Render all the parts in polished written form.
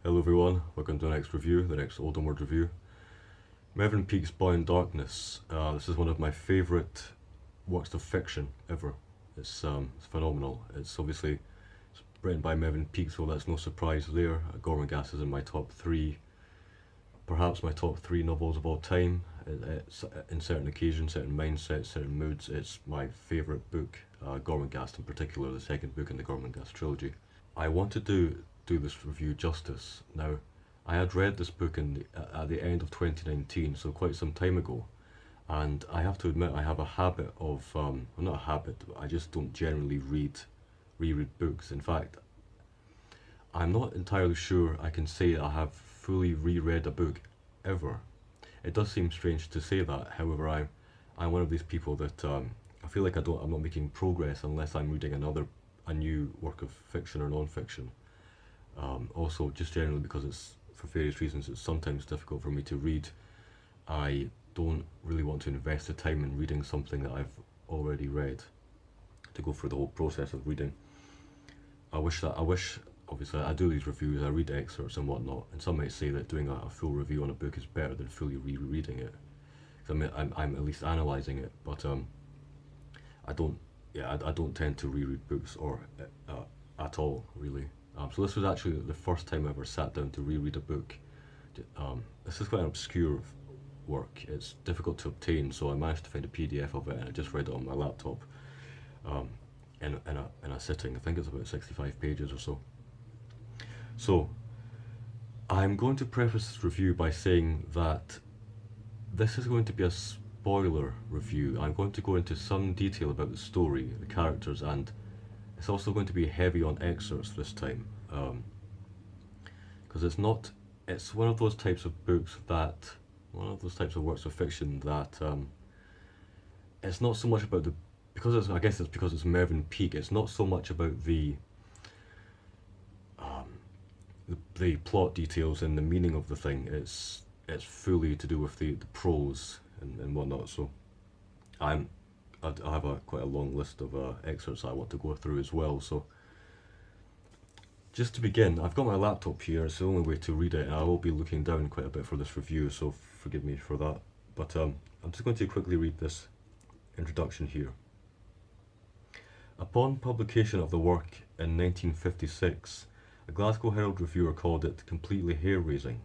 Hello everyone, welcome to the next review, the next Old Onward review. Mervyn Peake's Boy in Darkness. This is one of my favourite works of fiction ever. It's phenomenal. It's written by Mervyn Peake, so that's no surprise there. Gormenghast is in my top three, perhaps my top three novels of all time. It's in certain occasions, certain mindsets, certain moods. It's my favourite book, Gormenghast in particular, the second book in the Gormenghast trilogy. I want to do this review justice. Now, I had read this book at the end of 2019, so quite some time ago, and I have to admit I have a habit of, well, not a habit, I just don't generally reread books. In fact, I'm not entirely sure I can say I have fully reread a book ever. It does seem strange to say that, however, I'm one of these people that I feel like I'm not making progress unless I'm reading a new work of fiction or non-fiction. Also, just generally because for various reasons, it's sometimes difficult for me to read. I don't really want to invest the time in reading something that I've already read, to go through the whole process of reading. I wish, obviously, I do these reviews, I read excerpts and whatnot, and some might say that doing a full review on a book is better than fully rereading it. I'm at least analysing it, but I don't tend to reread books at all, really. So this was actually the first time I ever sat down to reread a book. This is quite an obscure work. It's difficult to obtain, so I managed to find a PDF of it, and I just read it on my laptop in a sitting. I think it's about 65 pages or so. So I'm going to preface this review by saying that this is going to be a spoiler review. I'm going to go into some detail about the story, the characters, and it's also going to be heavy on excerpts this time, because it's one of those types of books one of those types of works of fiction that it's not so much about I guess it's because it's Mervyn Peake, it's not so much about the plot details and the meaning of the thing, it's fully to do with the prose and whatnot, so I have quite a long list of excerpts I want to go through as well. So, just to begin, I've got my laptop here. It's the only way to read it, and I will be looking down quite a bit for this review, so forgive me for that. But I'm just going to quickly read this introduction here. Upon publication of the work in 1956, a Glasgow Herald reviewer called it completely hair-raising.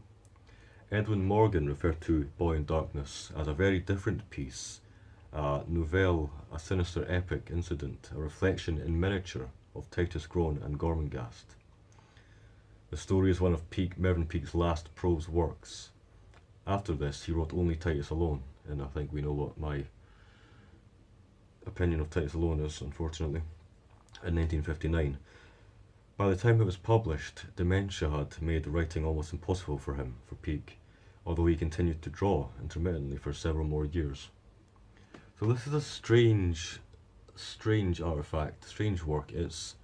Edwin Morgan referred to Boy in Darkness as a very different piece, a nouvelle, a sinister epic incident, a reflection in miniature of Titus Groan and Gormenghast. The story is one of Mervyn Peake's last prose works. After this, he wrote only Titus Alone, and I think we know what my opinion of Titus Alone is, unfortunately, in 1959. By the time it was published, dementia had made writing almost impossible for Peake, although he continued to draw intermittently for several more years. So this is a strange artifact, strange work. It's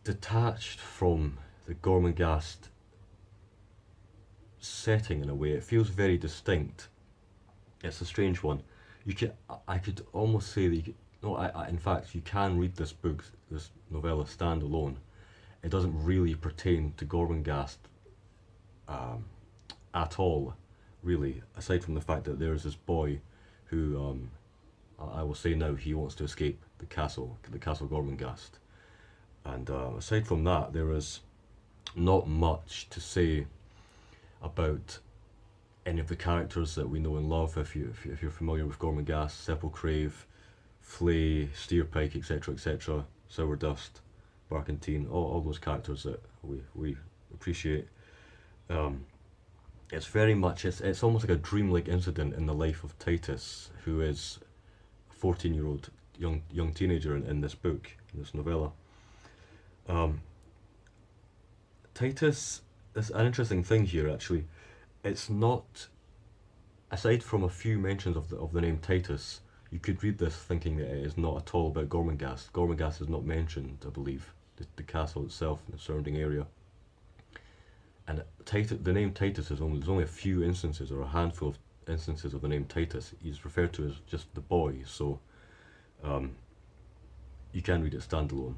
detached from the Gormenghast setting in a way. It feels very distinct. It's a strange one. I could almost say that in fact, you can read this novella standalone. It doesn't really pertain to Gormenghast at all, really, aside from the fact that there's this boy who, I will say now, he wants to escape the castle Gormenghast. And aside from that, there is not much to say about any of the characters that we know and love. If you're familiar with Gormenghast, Sepulcrave, Flay, Steerpike, etc., Sourdust, Barkentine, all those characters that we appreciate. It's very much, it's almost like a dreamlike incident in the life of Titus, who is a 14-year-old young teenager in this book, in this novella. Titus is an interesting thing here, actually. It's not, aside from a few mentions of the name Titus, you could read this thinking that it is not at all about Gormenghast. Gormenghast is not mentioned, I believe, the castle itself and the surrounding area. And the name Titus there's only a few instances, or a handful of instances of the name Titus. He's referred to as just the boy, so you can read it standalone.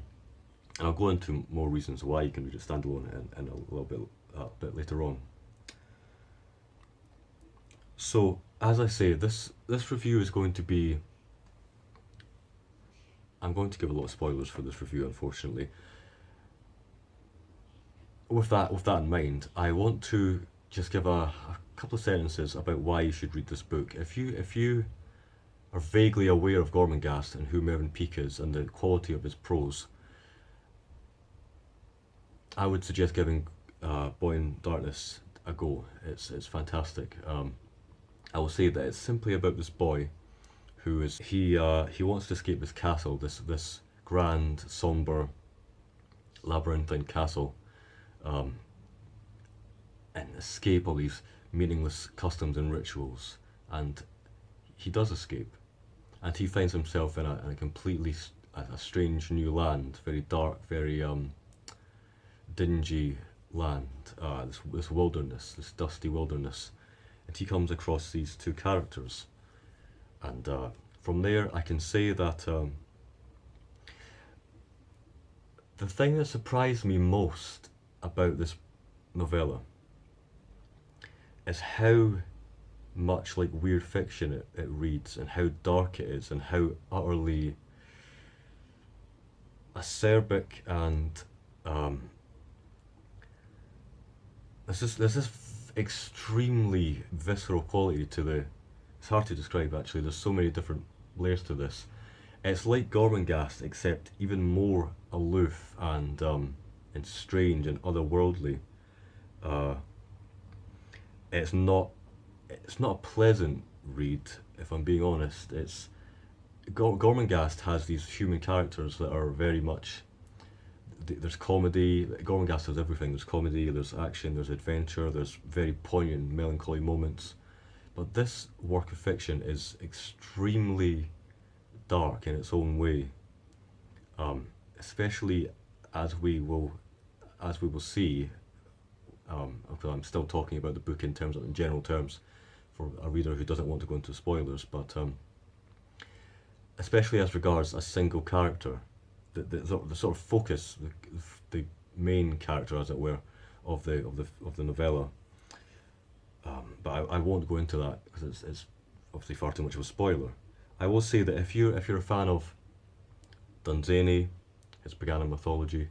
And I'll go into more reasons why you can read it standalone in a little bit later on. So, as I say, this review is going to be... I'm going to give a lot of spoilers for this review, unfortunately. With that in mind, I want to just give a couple of sentences about why you should read this book. If you are vaguely aware of Gormenghast and who Mervyn Peake is and the quality of his prose, I would suggest giving Boy in Darkness a go. It's fantastic. I will say that it's simply about this boy who is he wants to escape this castle, this grand, somber, labyrinthine castle, and escape all these meaningless customs and rituals. And he does escape, and he finds himself in a completely a strange new land, very dark, very dingy land, this wilderness, this dusty wilderness, and he comes across these two characters, and from there I can say that the thing that surprised me most about this novella is how much like weird fiction it reads, and how dark it is, and how utterly acerbic and there's this extremely visceral quality to the... It's hard to describe, actually. There's so many different layers to this. It's like Gormenghast, except even more aloof and strange and otherworldly. It's not a pleasant read, if I'm being honest. Gormenghast has these human characters that are very much... There's comedy. Gormenghast has everything. There's comedy, there's action, there's adventure, there's very poignant, melancholy moments. But this work of fiction is extremely dark in its own way, especially as we will see. I'm still talking about the book in general terms for a reader who doesn't want to go into spoilers, but especially as regards a single character, the sort of focus, the main character, as it were, of the novella. But I won't go into that because it's obviously far too much of a spoiler. I will say that if you're a fan of Dunsany, his Pagan mythology,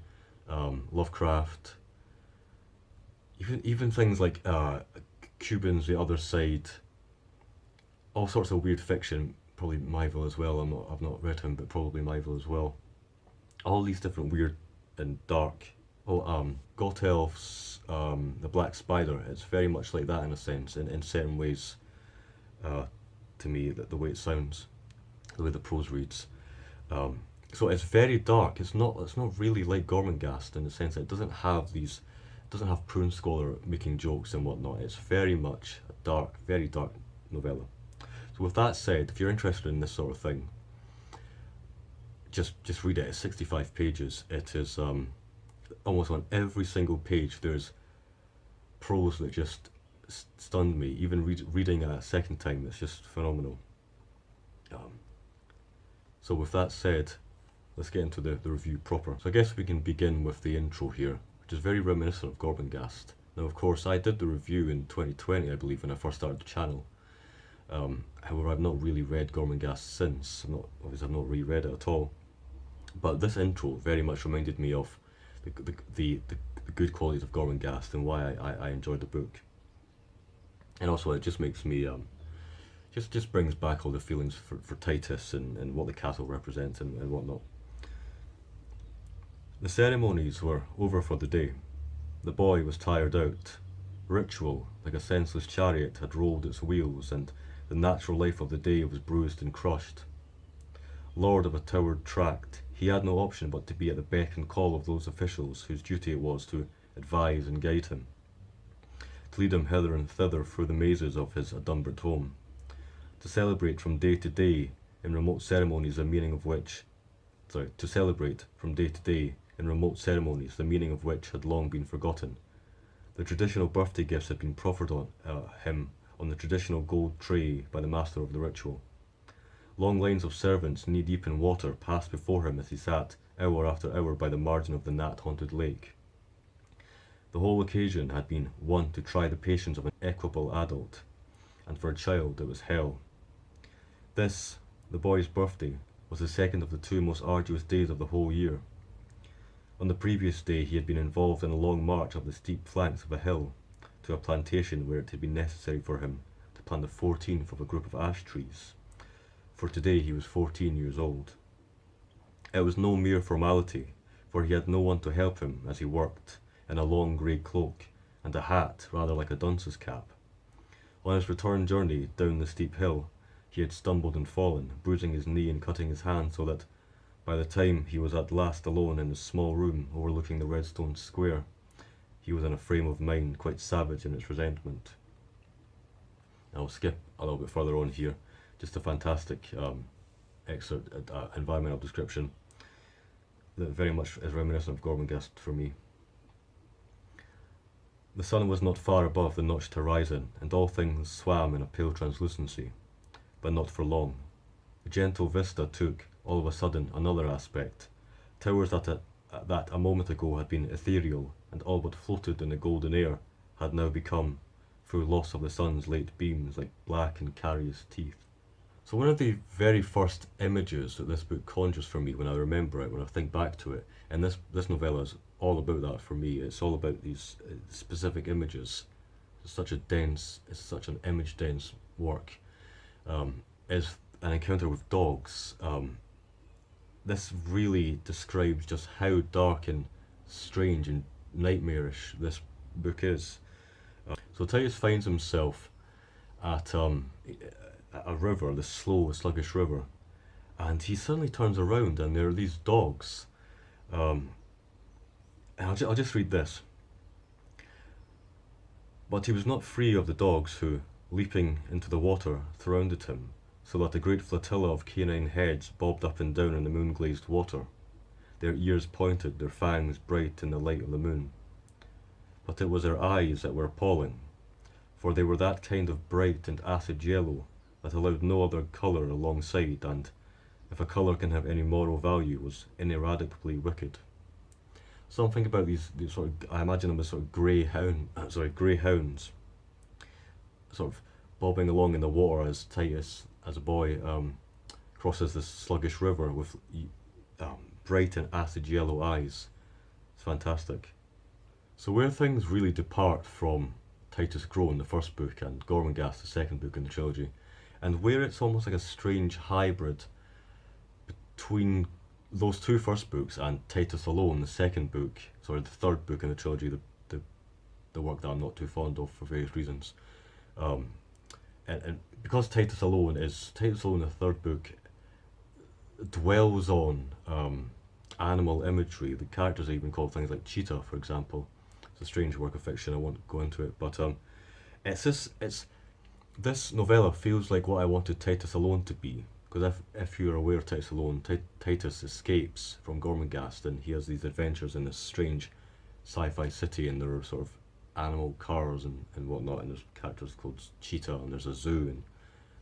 Lovecraft, even things like Cuban's The Other Side, all sorts of weird fiction, probably Myville as well. I've not read him, but probably Myville as well. All these different weird and dark. Gothelf's The Black Spider. It's very much like that in a sense, in certain ways. To me, the way it sounds, the way the prose reads. So it's very dark. It's not really like Gormenghast in the sense that it doesn't have Prune Scholar making jokes and whatnot. It's very much a dark, very dark novella. So with that said, if you're interested in this sort of thing, just read it. It's 65 pages. It is almost on every single page there's prose that just stunned me. Even reading it a second time, it's just phenomenal. So with that said, let's get into the review proper. So I guess we can begin with the intro here, which is very reminiscent of Gormenghast. Now, of course, I did the review in 2020, I believe, when I first started the channel. However, I've not really read Gormenghast since. I've not reread it at all. But this intro very much reminded me of the good qualities of Gormenghast and why I enjoyed the book. And also, it just makes me just brings back all the feelings for Titus and what the castle represents and whatnot. The ceremonies were over for the day. The boy was tired out. Ritual, like a senseless chariot, had rolled its wheels, and the natural life of the day was bruised and crushed. Lord of a towered tract, he had no option but to be at the beck and call of those officials whose duty it was to advise and guide him, to lead him hither and thither through the mazes of his Adumbrate home, to celebrate from day to day in remote ceremonies the meaning of which had long been forgotten. The traditional birthday gifts had been proffered on him on the traditional gold tray by the master of the ritual. Long lines of servants, knee-deep in water, passed before him as he sat hour after hour by the margin of the gnat-haunted lake. The whole occasion had been one to try the patience of an equable adult, and for a child it was hell. This, the boy's birthday, was the second of the two most arduous days of the whole year. On the previous day he had been involved in a long march up the steep flanks of a hill to a plantation where it had been necessary for him to plant the 14th of a group of ash trees. For today he was 14 years old. It was no mere formality, for he had no one to help him as he worked, in a long grey cloak, and a hat rather like a dunce's cap. On his return journey down the steep hill, he had stumbled and fallen, bruising his knee and cutting his hand, so that by the time he was at last alone in his small room overlooking the Redstone Square, he was in a frame of mind quite savage in its resentment. I'll skip a little bit further on here, just a fantastic excerpt, environmental description that very much is reminiscent of Gormenghast for me. The sun was not far above the notched horizon, and all things swam in a pale translucency, but not for long. The gentle vista took, all of a sudden, another aspect. Towers that a moment ago had been ethereal and all but floated in the golden air had now become, through loss of the sun's late beams, like black and carious teeth. So one of the very first images that this book conjures for me when I remember it, when I think back to it, and this novella is all about that for me. It's all about these specific images. It's such an image-dense work. Is an encounter with dogs. This really describes just how dark and strange and nightmarish this book is. So Titus finds himself at a river, this slow, sluggish river, and he suddenly turns around and there are these dogs. And I'll just read this. But he was not free of the dogs who, leaping into the water, surrounded him, so that a great flotilla of canine heads bobbed up and down in the moon-glazed water, their ears pointed, their fangs bright in the light of the moon. But it was their eyes that were appalling, for they were that kind of bright and acid yellow that allowed no other colour alongside, and, if a colour can have any moral value, was ineradicably wicked. Something about these sort of, I imagine them as sort of greyhounds, sort of bobbing along in the water as Titus, as a boy, crosses this sluggish river with bright and acid yellow eyes. It's fantastic. So where things really depart from Titus Groan, the first book, and Gormenghast, the second book in the trilogy, and where it's almost like a strange hybrid between those two first books and Titus Alone, the second book, the third book in the trilogy, the work that I'm not too fond of for various reasons. And because Titus Alone, the third book, dwells on animal imagery. The characters are even called things like cheetah, for example. It's a strange work of fiction, I won't go into it, but this novella feels like what I wanted Titus Alone to be, because if you're aware of Titus Alone, Titus escapes from Gormenghast and he has these adventures in this strange sci-fi city, and there are sort of animal cars and whatnot, and there's characters called cheetah, and there's a zoo, and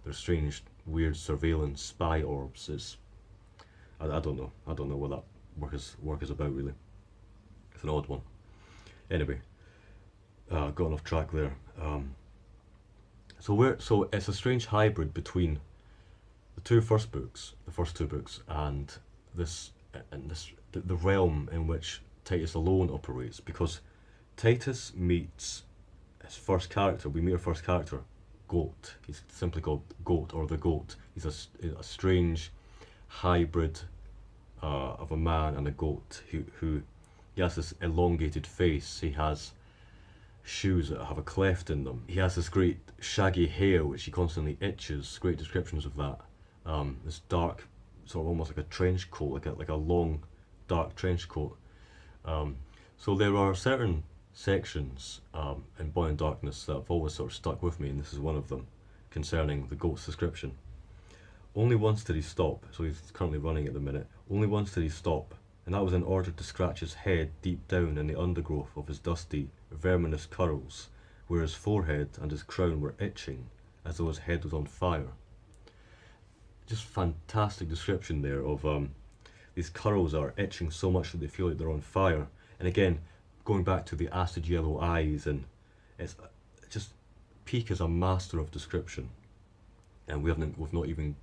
there's strange, weird surveillance spy orbs. I don't know what that work is about, really. It's an odd one. Anyway, got off track there. So it's a strange hybrid between the first two books, and the realm in which Titus Alone operates, because Titus meets his first character. We meet our first character, Goat. He's simply called Goat, or the Goat. He's a strange hybrid of a man and a goat who he has this elongated face. He has shoes that have a cleft in them. He has this great shaggy hair which he constantly itches. Great descriptions of that. This dark, sort of almost like a trench coat, like a long, dark trench coat. So there are certain sections in Boy in Darkness that have always sort of stuck with me, and this is one of them, concerning the goat's description. Only once did he stop, so he's currently running at the minute. Only once did he stop, and that was in order to scratch his head deep down in the undergrowth of his dusty, verminous curls, where his forehead and his crown were itching, as though his head was on fire. Just fantastic description there of These curls are itching so much that they feel like they're on fire. And again, going back to the acid yellow eyes, and it's just Peake is a master of description, and we've not even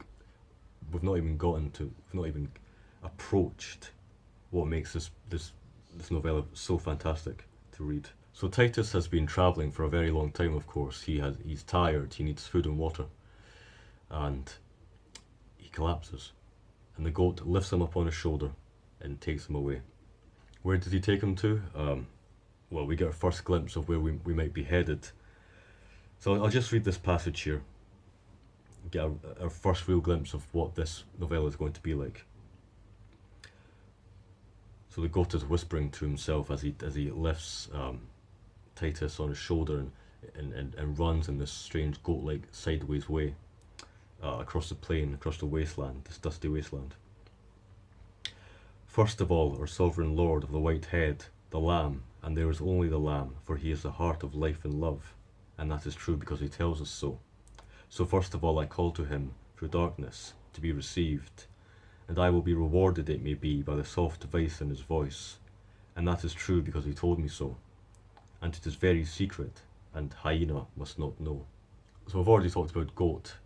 approached what makes this novella so fantastic to read. So Titus has been travelling for a very long time. Of course, he's tired. He needs food and water, and he collapses. And the goat lifts him up on his shoulder and takes him away. Where did he take him to? Well, we get our first glimpse of where we might be headed. So I'll just read this passage here. Get our first real glimpse of what this novella is going to be like. So the goat is whispering to himself as he lifts Titus on his shoulder and runs in this strange goat-like sideways way across the plain, across the wasteland, this dusty wasteland. First of all, our sovereign lord of the white head, the lamb, and there is only the lamb, for he is the heart of life and love, and that is true because he tells us so. So first of all I call to him through darkness to be received, and I will be rewarded, it may be, by the soft vice in his voice, and that is true because he told me so, and it is very secret, and hyena must not know. So I've already talked about goat.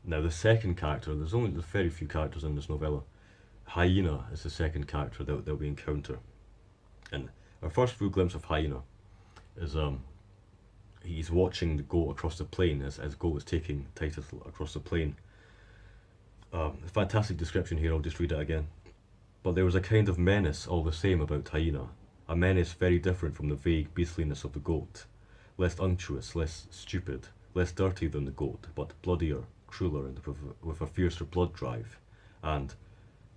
Now the second character, there's very few characters in this novella. Hyena is the second character that we encounter, and our first real glimpse of hyena is he's watching the goat across the plain as goat is taking Titus across the plain. Fantastic description here, I'll just read it again. But there was a kind of menace all the same about hyena, a menace very different from the vague beastliness of the goat, less unctuous, less stupid, less dirty than the goat, but bloodier, crueler, and with a fiercer blood drive, and,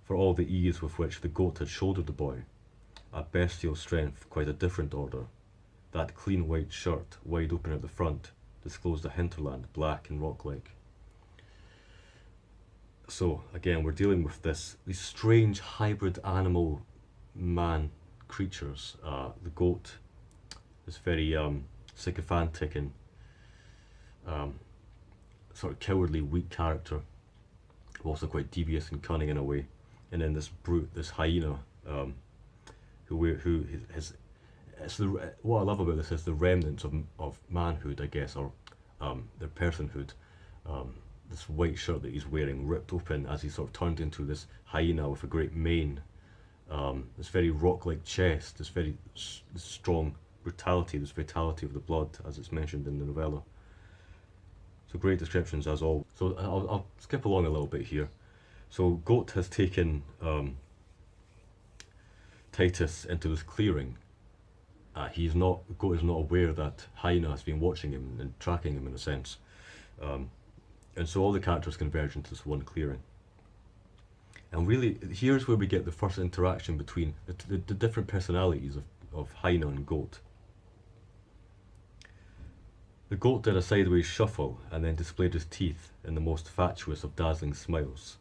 for all the ease with which the goat had shouldered the boy, a bestial strength quite a different order. That clean white shirt, wide open at the front, disclosed a hinterland, black and rock-like. So, again, we're dealing with these strange hybrid animal-man creatures. The goat is very sycophantic and sort of cowardly, weak character, also quite devious and cunning in a way. And then this brute, this hyena, what I love about this is the remnants of manhood, I guess, or their personhood. This white shirt that he's wearing ripped open as he sort of turned into this hyena with a great mane. This very rock-like chest, this strong brutality, this vitality of the blood, as it's mentioned in the novella. So great descriptions as all. So I'll skip along a little bit here. So goat has taken Titus into this clearing. Goat is not aware that hyena has been watching him and tracking him in a sense. And so all the characters converge into this one clearing. And really, here's where we get the first interaction between the different personalities of hyena and goat. The goat did a sideways shuffle and then displayed his teeth in the most fatuous of dazzling smiles.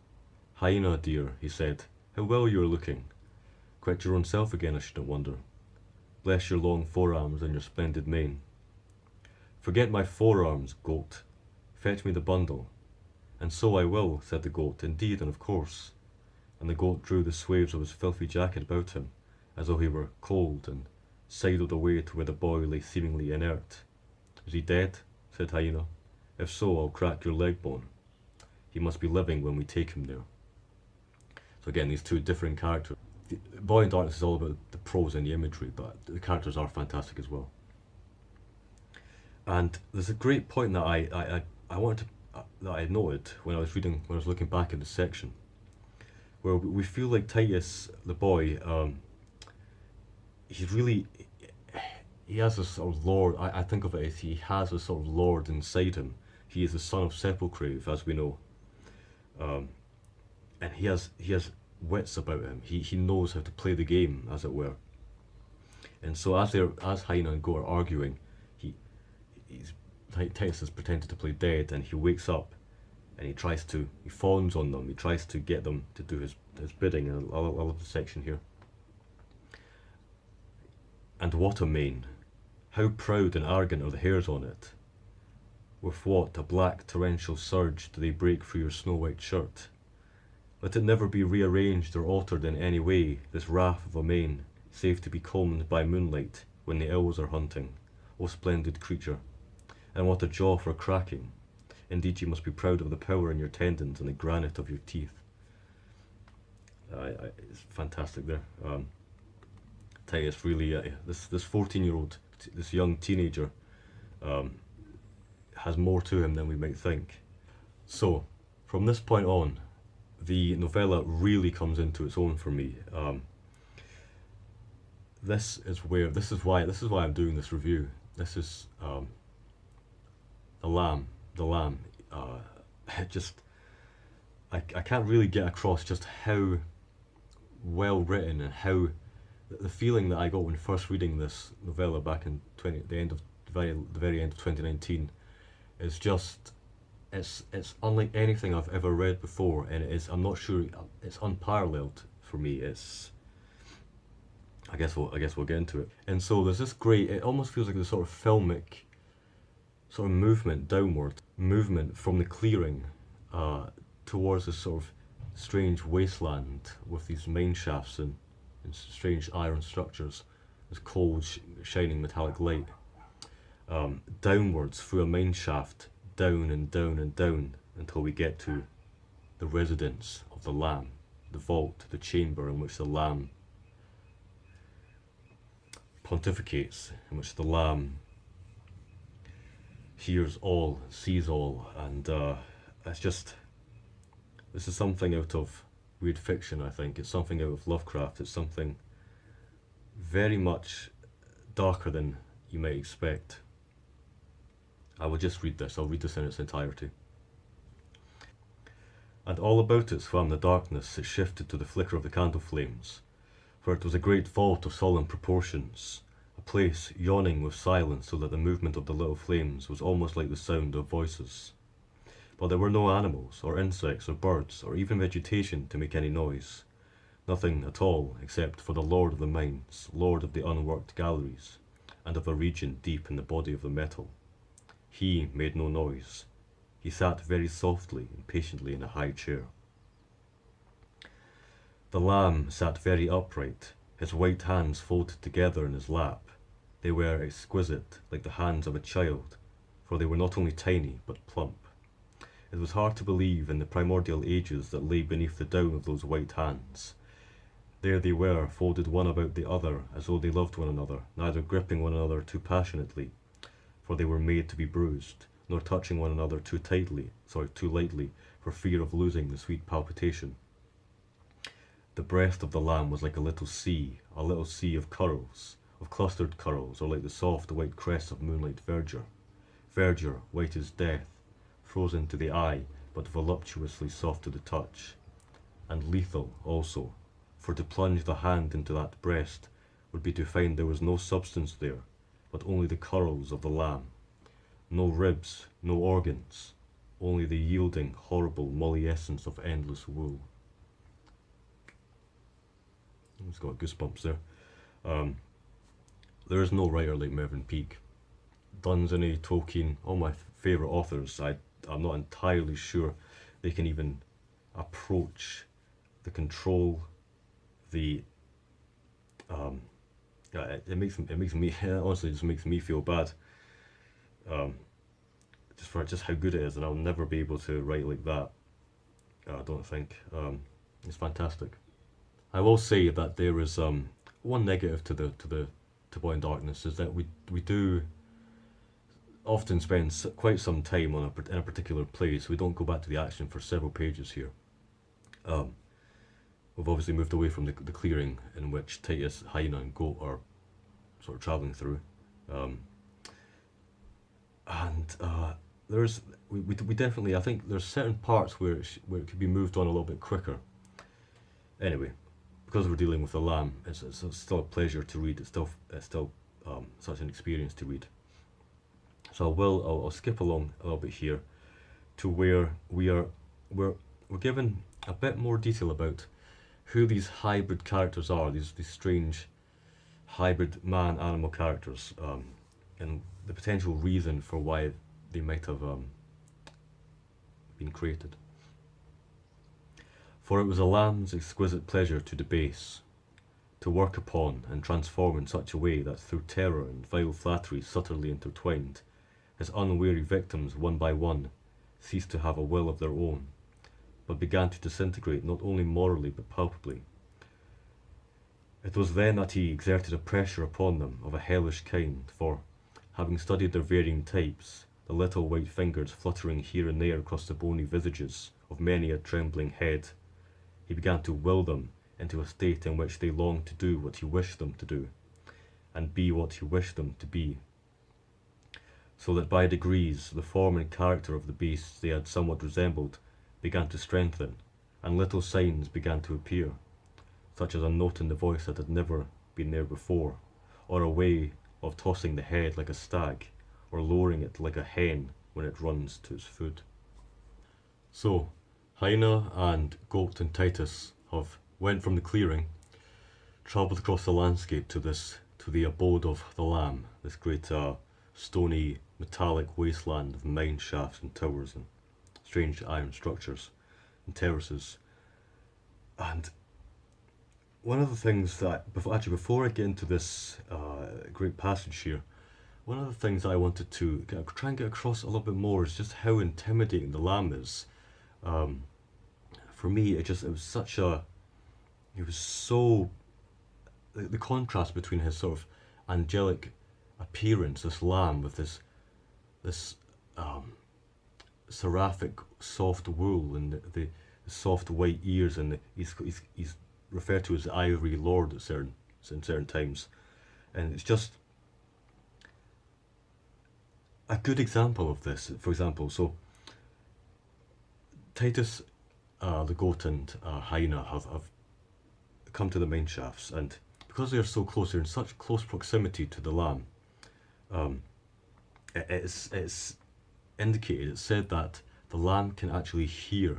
Hyena, dear, he said, how well you are looking. Quite your own self again, I shouldn't wonder. Bless your long forearms and your splendid mane. Forget my forearms, goat. Fetch me the bundle. And so I will, said the goat, indeed and of course. And the goat drew the swaves of his filthy jacket about him, as though he were cold, and sidled away to where the boy lay seemingly inert. Is he dead? Said hyena. If so, I'll crack your leg bone. He must be living when we take him there. So again, these two different characters. The Boy in Darkness is all about the prose and the imagery, but the characters are fantastic as well. And there's a great point that I noted when I was looking back at the section, where we feel like Titus, the boy, he has a sort of lord. I think of it as he has a sort of lord inside him. He is the son of Sepulchrave, as we know, and he has wits about him. He knows how to play the game, as it were. And so as Hyena and Go are arguing, Titus is pretending to play dead, and he wakes up and he fawns on them. He tries to get them to do his bidding. And I love the section here. And what a mane! How proud and arrogant are the hairs on it! With what a black torrential surge do they break through your snow-white shirt, Let it never be rearranged or altered in any way, this wrath of a mane, save to be calmed by moonlight when the owls are hunting. O splendid creature! And what a jaw for cracking! Indeed, you must be proud of the power in your tendons and the granite of your teeth. It's fantastic there. Titus really, this 14-year-old, this young teenager, has more to him than we might think. So, from this point on, the novella really comes into its own for me. This is why I'm doing this review. This is the lamb. I can't really get across just how well written and how the feeling that I got when first reading this novella back in the very end of 2019 is just it's unlike anything I've ever read before, and I'm not sure, it's unparalleled for me. I guess we'll get into it. And so there's this great, it almost feels like this sort of filmic sort of movement from the clearing towards this sort of strange wasteland with these mine shafts and strange iron structures, this cold shining metallic light, downwards through a mine shaft, down and down and down until we get to the residence of the Lamb, the vault, the chamber in which the Lamb pontificates, in which the Lamb hears all, sees all, and this is something out of weird fiction, I think. It's something out of Lovecraft. It's something very much darker than you might expect. I will just read this. I'll read this in its entirety. And all about it swam the darkness. It shifted to the flicker of the candle flames, for it was a great vault of solemn proportions, a place yawning with silence so that the movement of the little flames was almost like the sound of voices. But there were no animals, or insects, or birds, or even vegetation to make any noise. Nothing at all, except for the Lord of the Mines, Lord of the unworked galleries, and of a region deep in the body of the metal. He made no noise. He sat very softly and patiently in a high chair. The Lamb sat very upright, his white hands folded together in his lap. They were exquisite, like the hands of a child, for they were not only tiny, but plump. It was hard to believe in the primordial ages that lay beneath the down of those white hands. There they were, folded one about the other, as though they loved one another, neither gripping one another too passionately, for they were made to be bruised, nor touching one another too lightly, for fear of losing the sweet palpitation. The breast of the Lamb was like a little sea of curls, of clustered curls, or like the soft white crest of moonlight verdure, white as death, frozen to the eye, but voluptuously soft to the touch, and lethal also, for to plunge the hand into that breast would be to find there was no substance there, but only the curls of the Lamb, no ribs, no organs, only the yielding, horrible molliescence of endless wool. It's got goosebumps there. There is no writer like Mervyn Peake. Dunsany, Tolkien, all my favourite authors, I'm not entirely sure they can even approach the control, it makes me honestly just makes me feel bad, just for just how good it is, and I'll never be able to write like that. I don't think. It's fantastic. I will say that there is one negative to Boy in Darkness is that we do often spend quite some time in a particular place. We don't go back to the action for several pages here. We've obviously moved away from the clearing in which Titus, Hyena, and Goat are sort of travelling through, and we definitely, I think there's certain parts where it could be moved on a little bit quicker. Anyway, because we're dealing with the Lamb, it's still a pleasure to read. It's still such an experience to read. So I'll skip along a little bit here to where we're given a bit more detail about who these hybrid characters are, these strange hybrid man-animal characters, and the potential reason for why they might have been created. For it was a lamb's exquisite pleasure to debase, to work upon and transform in such a way that through terror and vile flattery subtly intertwined, his unwary victims one by one ceased to have a will of their own, but began to disintegrate not only morally but palpably. It was then that he exerted a pressure upon them of a hellish kind, for, having studied their varying types, the little white fingers fluttering here and there across the bony visages of many a trembling head, he began to will them into a state in which they longed to do what he wished them to do, and be what he wished them to be, so that by degrees the form and character of the beasts they had somewhat resembled began to strengthen, and little signs began to appear, such as a note in the voice that had never been there before, or a way of tossing the head like a stag, or lowering it like a hen when it runs to its food. So, Heine and Goat and Titus have went from the clearing, travelled across the landscape to the abode of the Lamb, this great stony metallic wasteland of mine shafts and towers and strange iron structures and terraces. And one of the things that, before I get into this great passage here, one of the things I wanted to try and get across a little bit more is just how intimidating the Lamb is. For me, it was so, the contrast between his sort of angelic appearance, this lamb with this seraphic soft wool and the soft white ears, and he's referred to as the ivory lord in certain times, and it's just a good example of this. For example, so Titus, the goat, and Heine have come to the mine shafts, and because they are so close, they're in such close proximity to the lamb. It's indicated, it's said that the lamb can actually hear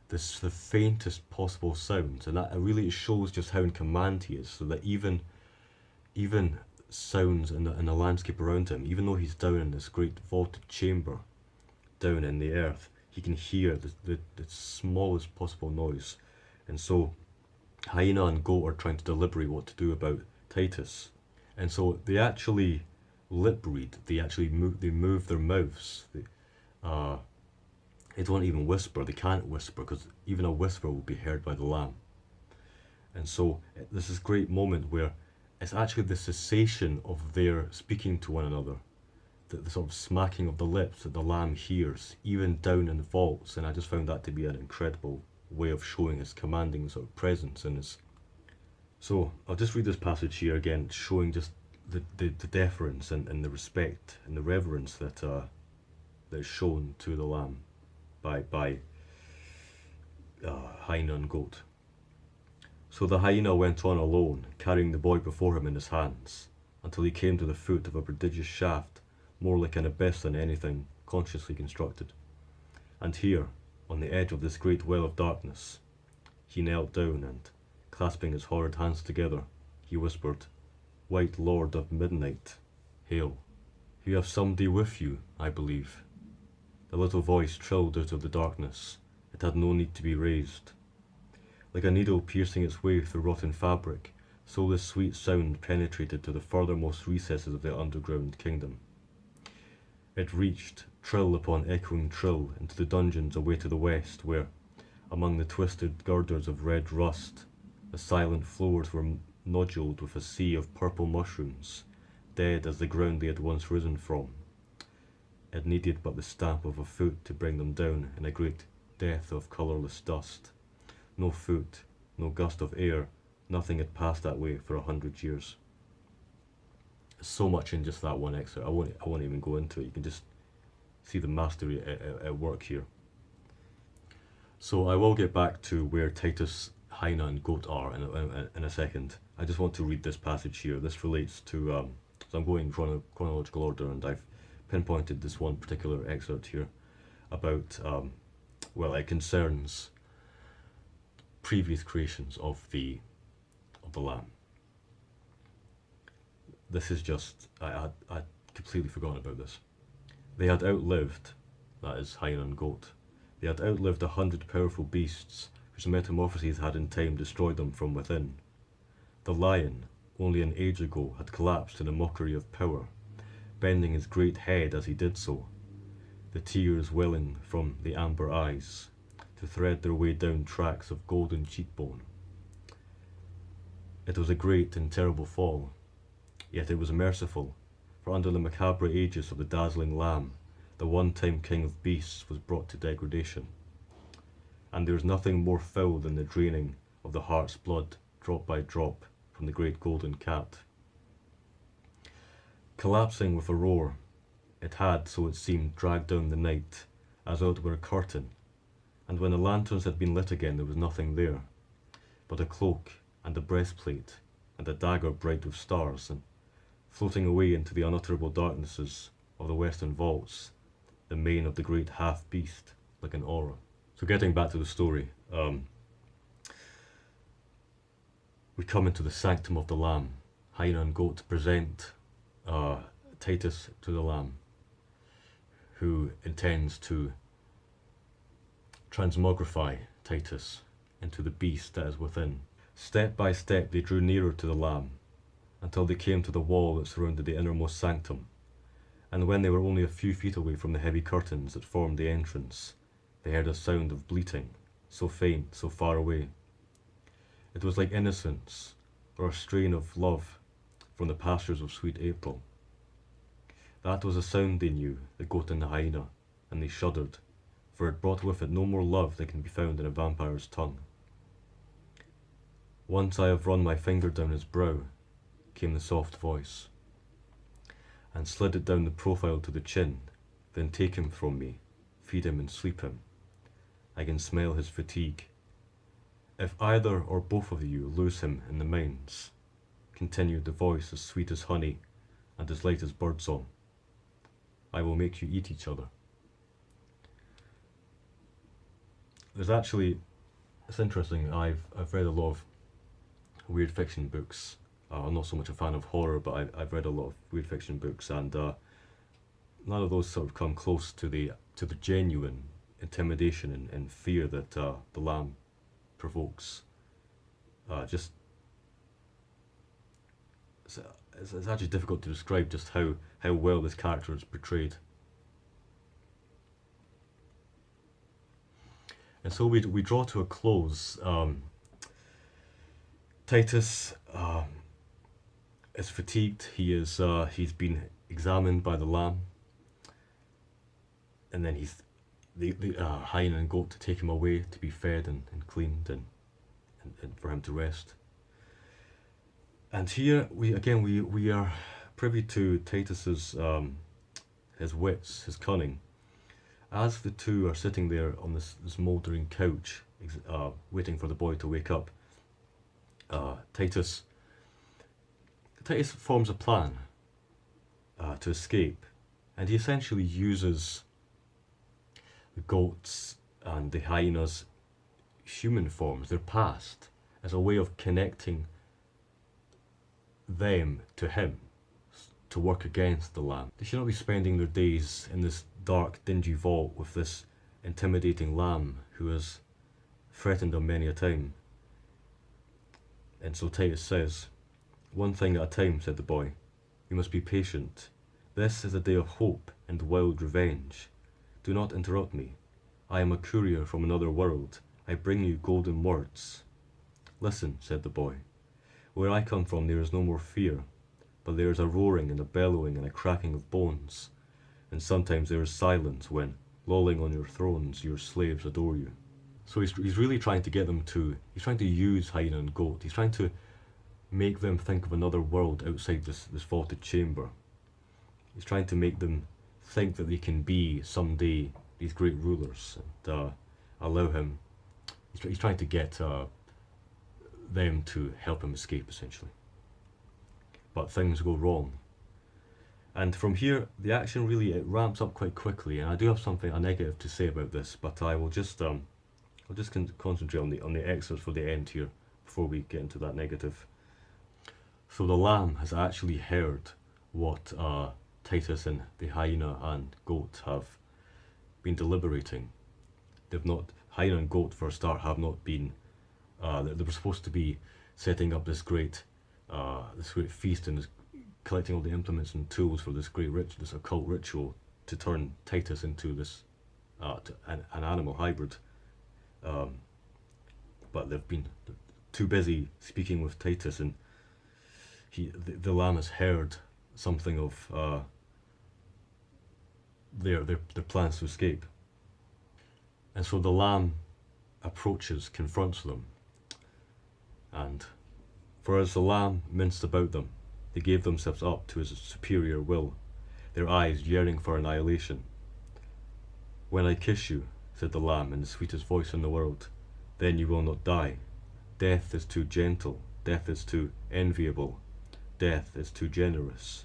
the faintest possible sounds, and that really shows just how in command he is. So that even sounds in the landscape around him, even though he's down in this great vaulted chamber down in the earth, he can hear the smallest possible noise. And so Hyena and Goat are trying to deliberate what to do about Titus, and so they actually lip read. They actually move their mouths. They don't even whisper. They can't whisper because even a whisper will be heard by the lamb. And so there's this great moment where it's actually the cessation of their speaking to one another, the sort of smacking of the lips that the lamb hears, even down in the vaults. And I just found that to be an incredible way of showing his commanding sort of presence in his. So I'll just read this passage here again, showing just the deference and the respect and the reverence that is shown to the lamb by Hyena and Goat. So the hyena went on alone, carrying the boy before him in his hands, until he came to the foot of a prodigious shaft, more like an abyss than anything consciously constructed. And here, on the edge of this great well of darkness, he knelt down and, clasping his horrid hands together, he whispered, "White Lord of Midnight, hail. You have somebody with you, I believe." The little voice trilled out of the darkness. It had no need to be raised. Like a needle piercing its way through rotten fabric, so this sweet sound penetrated to the furthermost recesses of the underground kingdom. It reached, trill upon echoing trill, into the dungeons away to the west, where, among the twisted girders of red rust, the silent floors were noduled with a sea of purple mushrooms, dead as the ground they had once risen from. It needed but the stamp of a foot to bring them down in a great death of colourless dust. No foot, no gust of air, nothing had passed that way for 100 years. So much in just that one excerpt. I won't even go into it. You can just see the mastery at work here. So I will get back to where Titus, Hyena and Goat are in a second. I just want to read this passage here. This relates to, so I'm going in chronological order, and I've pinpointed this one particular excerpt here about, it concerns previous creations of the lamb. This is just, I completely forgotten about this. They had outlived, that is Hyena and Goat, they had outlived 100 powerful beasts whose metamorphoses had in time destroyed them from within. The lion, only an age ago, had collapsed in a mockery of power, bending his great head as he did so, the tears welling from the amber eyes, to thread their way down tracks of golden cheekbone. It was a great and terrible fall, yet it was merciful, for under the macabre aegis of the dazzling lamb, the one-time king of beasts was brought to degradation. And there is nothing more foul than the draining of the heart's blood, drop by drop, from the great golden cat. Collapsing with a roar, it had, so it seemed, dragged down the night, as though it were a curtain, and when the lanterns had been lit again there was nothing there, but a cloak, and a breastplate, and a dagger bright with stars, and floating away into the unutterable darknesses of the western vaults, the mane of the great half-beast, like an aura. So getting back to the story, we come into the sanctum of the Lamb. Hyena and goat present Titus to the Lamb, who intends to transmogrify Titus into the beast that is within. Step by step they drew nearer to the Lamb, until they came to the wall that surrounded the innermost sanctum, and when they were only a few feet away from the heavy curtains that formed the entrance, they heard a sound of bleating, so faint, so far away. It was like innocence, or a strain of love from the pastures of sweet April. That was a sound they knew, the goat and the hyena, and they shuddered, for it brought with it no more love than can be found in a vampire's tongue. Once I have run my finger down his brow, came the soft voice, and slid it down the profile to the chin, then take him from me, feed him and sleep him. I can smell his fatigue. If either or both of you lose him in the mines, continued the voice as sweet as honey and as light as birdsong, I will make you eat each other. There's actually, it's interesting, I've read a lot of weird fiction books. I'm not so much a fan of horror, but I've read a lot of weird fiction books, and none of those sort of come close to the genuine intimidation and fear that the Lamb provokes. It's actually difficult to describe just how well this character is portrayed. And so we draw to a close. Titus is fatigued. He's been examined by the Lamb, and then the hyena and goat to take him away to be fed and cleaned and for him to rest. And here we are privy to Titus's his wits, his cunning, as the two are sitting there on this mouldering couch, waiting for the boy to wake up. Titus forms a plan to escape, and he essentially uses the goats and the hyenas' human forms, their past, as a way of connecting them to him, to work against the Lamb. They should not be spending their days in this dark, dingy vault with this intimidating Lamb who has threatened them many a time. And so Titus says, "One thing at a time," said the boy. "You must be patient. This is a day of hope and wild revenge. Do not interrupt me. I am a courier from another world. I bring you golden words." "Listen," said the boy. "Where I come from there is no more fear, but there is a roaring and a bellowing and a cracking of bones, and sometimes there is silence when, lolling on your thrones, your slaves adore you." So he's really trying to get them he's trying to use hyena and goat. He's trying to make them think of another world outside this vaulted chamber. He's trying to make them think that they can be someday these great rulers and allow him. He's trying to get them to help him escape, essentially. But things go wrong. And from here, the action really, it ramps up quite quickly. And I do have a negative to say about this, but I will just concentrate on the excerpts for the end here before we get into that negative. So the Lamb has actually heard what Titus and the hyena and goat have been deliberating. hyena and goat, for a start, have not been. They were supposed to be setting up this great feast and collecting all the implements and tools for this this occult ritual to turn Titus into this an animal hybrid. But they've been too busy speaking with Titus, and the lamb has heard something of their plans to escape. And so the lamb approaches, confronts them, and for as the lamb minced about them, they gave themselves up to his superior will, their eyes yearning for annihilation. "When I kiss you," said the lamb in the sweetest voice in the world, "then you will not die. Death is too gentle, death is too enviable, death is too generous.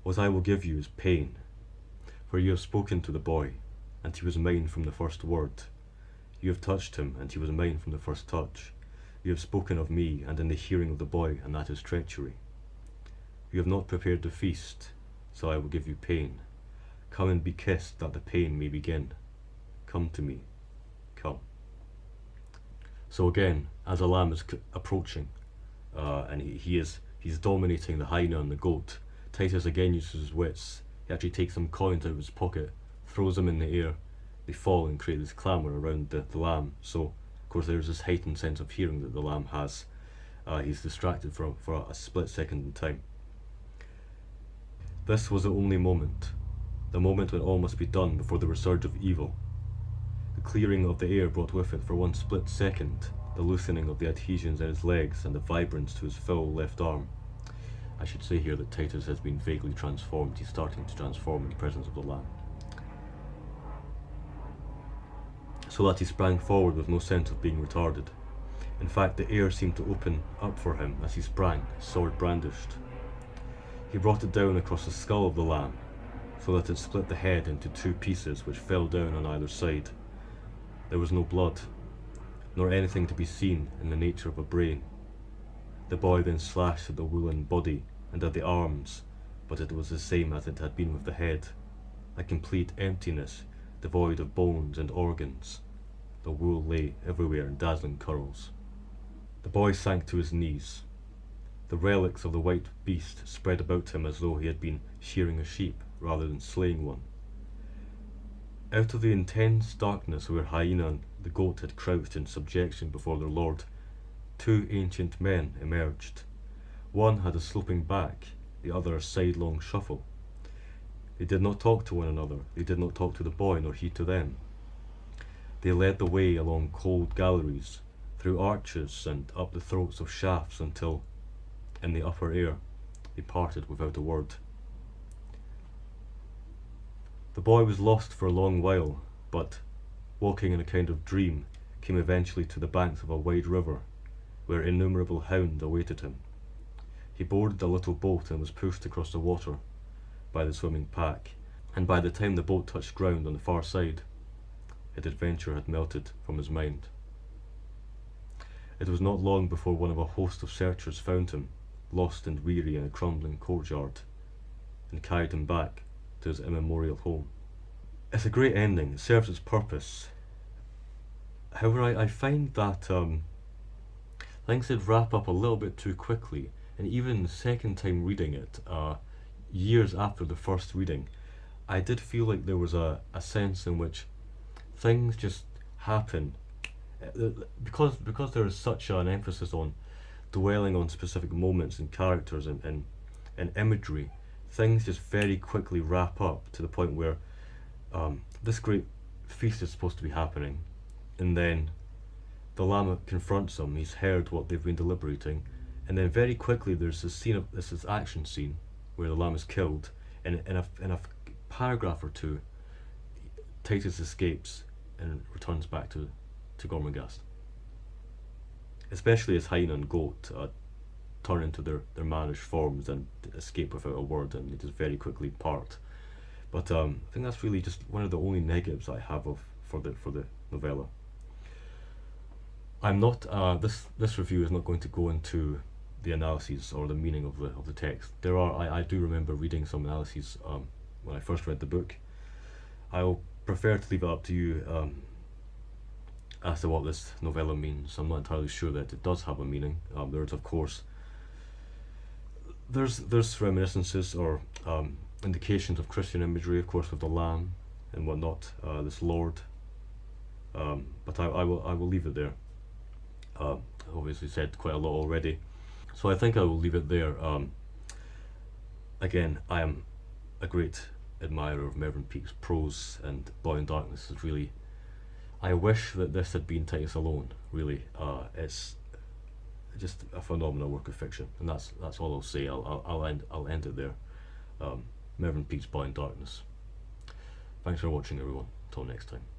What I will give you is pain, for you have spoken to the boy, and he was mine from the first word. You have touched him, and he was mine from the first touch. You have spoken of me, and in the hearing of the boy, and that is treachery. You have not prepared the feast, so I will give you pain. Come and be kissed, that the pain may begin. Come to me, come." So again, as a lamb is approaching, and he's dominating the hyena and the goat, Titus again uses his wits. He actually takes some coins out of his pocket, throws them in the air. They fall and create this clamour around the lamb. So, of course, there's this heightened sense of hearing that the lamb has. He's distracted for a split second in time. This was the only moment, the moment when all must be done before the resurge of evil. The clearing of the air brought with it, for one split second, the loosening of the adhesions in his legs and the vibrance to his full left arm. I should say here that Titus has been vaguely transformed. He's starting to transform in the presence of the lamb. So that he sprang forward with no sense of being retarded. In fact, the air seemed to open up for him as he sprang, sword brandished. He brought it down across the skull of the lamb, so that it split the head into two pieces which fell down on either side. There was no blood, nor anything to be seen in the nature of a brain. The boy then slashed at the woolen body and at the arms, but it was the same as it had been with the head, a complete emptiness, devoid of bones and organs. The wool lay everywhere in dazzling curls. The boy sank to his knees. The relics of the white beast spread about him as though he had been shearing a sheep rather than slaying one. Out of the intense darkness where hyena and the goat had crouched in subjection before their lord, two ancient men emerged. One had a sloping back, the other a sidelong shuffle. They did not talk to one another, they did not talk to the boy, nor he to them. They led the way along cold galleries, through arches and up the throats of shafts until, in the upper air, they parted without a word. The boy was lost for a long while, but, walking in a kind of dream, came eventually to the banks of a wide river, where innumerable hounds awaited him. He boarded a little boat and was pushed across the water by the swimming pack, and by the time the boat touched ground on the far side, his adventure had melted from his mind. It was not long before one of a host of searchers found him, lost and weary in a crumbling courtyard, and carried him back to his immemorial home. It's a great ending, it serves its purpose. However, I find that things did wrap up a little bit too quickly, and even the second time reading it, years after the first reading, I did feel like there was a sense in which things just happen, because there is such an emphasis on dwelling on specific moments and characters and imagery. Things just very quickly wrap up to the point where this great feast is supposed to be happening, and then the lamb confronts them. He's heard what they've been deliberating, and then very quickly there's this action scene where the lamb is killed, and in a paragraph or two, Titus escapes and returns back to Gormenghast. Especially as hyena and goat turn into their mannish forms and escape without a word, and they just very quickly part. But I think that's really just one of the only negatives I have for the novella. I'm not this review is not going to go into the analyses or the meaning of the text. I do remember reading some analyses when I first read the book. I'll prefer to leave it up to you as to what this novella means. I'm not entirely sure that it does have a meaning. There's of course there's reminiscences or indications of Christian imagery, of course, with the lamb and whatnot, this Lord. But I will leave it there. Obviously said quite a lot already, so I think I will leave it there. Again, I am a great admirer of Mervyn Peake's prose, and Boy in Darkness is really. I wish that this had been Titus Alone. Really, it's just a phenomenal work of fiction, and that's all I'll say. I'll end it there. Mervyn Peake's Boy in Darkness. Thanks for watching, everyone. Till next time.